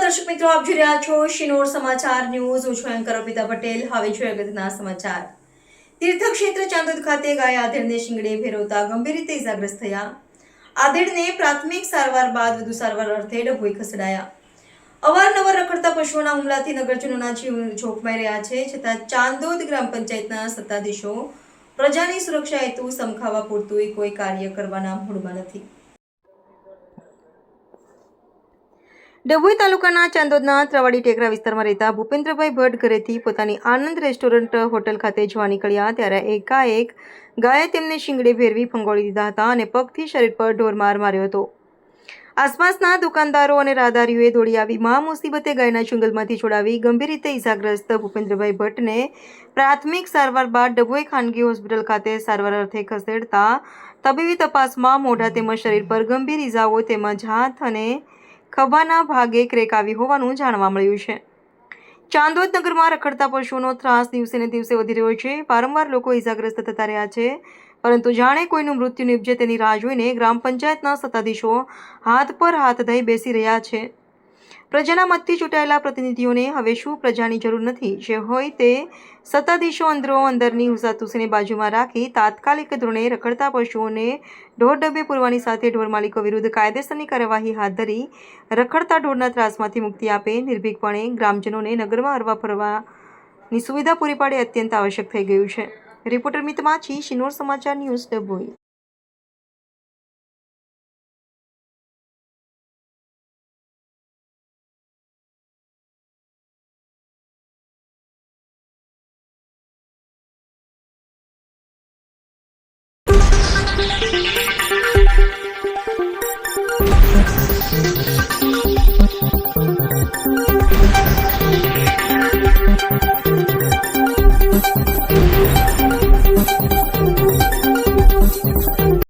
દર્શક મિત્રો, આપ જોઈ રહ્યા છો શિનોર સમાચાર ન્યૂઝ. હું છું એન્કર અર્પિતા પટેલ. હવે જોઈએ અગત્યના સમાચાર. તીર્થક્ષેત્ર ચાંદોદ ખાતે ગાય આધેડને શિંગડે ફેરવતા ગંભીર રીતે ઇજાગ્રસ્ત થયા. આધેડને પ્રાથમિક સારવાર બાદ વધુ સારવાર અર્થે ડભોઈ ખસેડાયા. અવારનવાર રખડતા પશુઓના હુમલાથી નગરજનોના જીવ જોખમાઈ રહ્યા છે, છતાં ચાંદોદ ગ્રામ પંચાયતના સત્તાધીશો પ્રજાની સુરક્ષા હેતુ સમખાવા પૂરતું કોઈ કાર્ય કરવાના મૂડમાં નથી. ડભોઈ તાલુકાના ચાંદોદના ત્રવાડી ટેકરા વિસ્તારમાં રહેતા ભૂપેન્દ્રભાઈ ભટ્ટ ઘરેથી પોતાની આનંદ રેસ્ટોરન્ટ હોટલ ખાતે જવા નીકળ્યા ત્યારે એકાએક ગાયે તેમને શિંગડે ફેરવી ફંગોળી દીધા હતા અને પગથી શરીર પર ઢોરમાર માર્યો હતો. આસપાસના દુકાનદારો અને રાહદારીઓએ દોડી આવી મહા મુસીબતે ગાયના જંગલમાંથી છોડાવી ગંભીર રીતે ઇજાગ્રસ્ત ભૂપેન્દ્રભાઈ ભટ્ટને પ્રાથમિક સારવાર બાદ ડભોઈ ખાનગી હોસ્પિટલ ખાતે સારવાર અર્થે ખસેડતા તબીબી તપાસમાં મોઢા તેમજ શરીર પર ગંભીર ઇજાઓ તેમજ હાથ અને ખભાના ભાગે ક્રેક આવી હોવાનું જાણવા મળ્યું છે. ચાંદોદ નગરમાં રખડતા પશુઓનો ત્રાસ દિવસે ને દિવસે વધી રહ્યો છે. વારંવાર લોકો ઇજાગ્રસ્ત થતા રહ્યા છે, પરંતુ જાણે કોઈનું મૃત્યુ નિપજે તેની રાહ જોઈને ગ્રામ પંચાયતના સત્તાધીશો હાથ પર હાથ ધઈ બેસી રહ્યા છે. પ્રજાના મતથી ચૂંટાયેલા પ્રતિનિધિઓને હવે શું પ્રજાની જરૂર નથી? જે હોય તે સત્તાધીશો અંદરની હુસાતુસીને બાજુમાં રાખી તાત્કાલિક ધોરણે રખડતા પશુઓને ઢોર ડબ્બે પૂરવાની સાથે ઢોર માલિકો વિરુદ્ધ કાયદેસરની કાર્યવાહી હાથ ધરી રખડતા ઢોરના ત્રાસમાંથી મુક્તિ આપે. નિર્ભીકપણે ગ્રામજનોને નગરમાં હરવા ફરવાની સુવિધા પૂરી પાડે અત્યંત આવશ્યક થઈ ગયું છે. રિપોર્ટર મિત માછી, શિનોર સમાચાર ન્યૂઝ, ડભોઈ.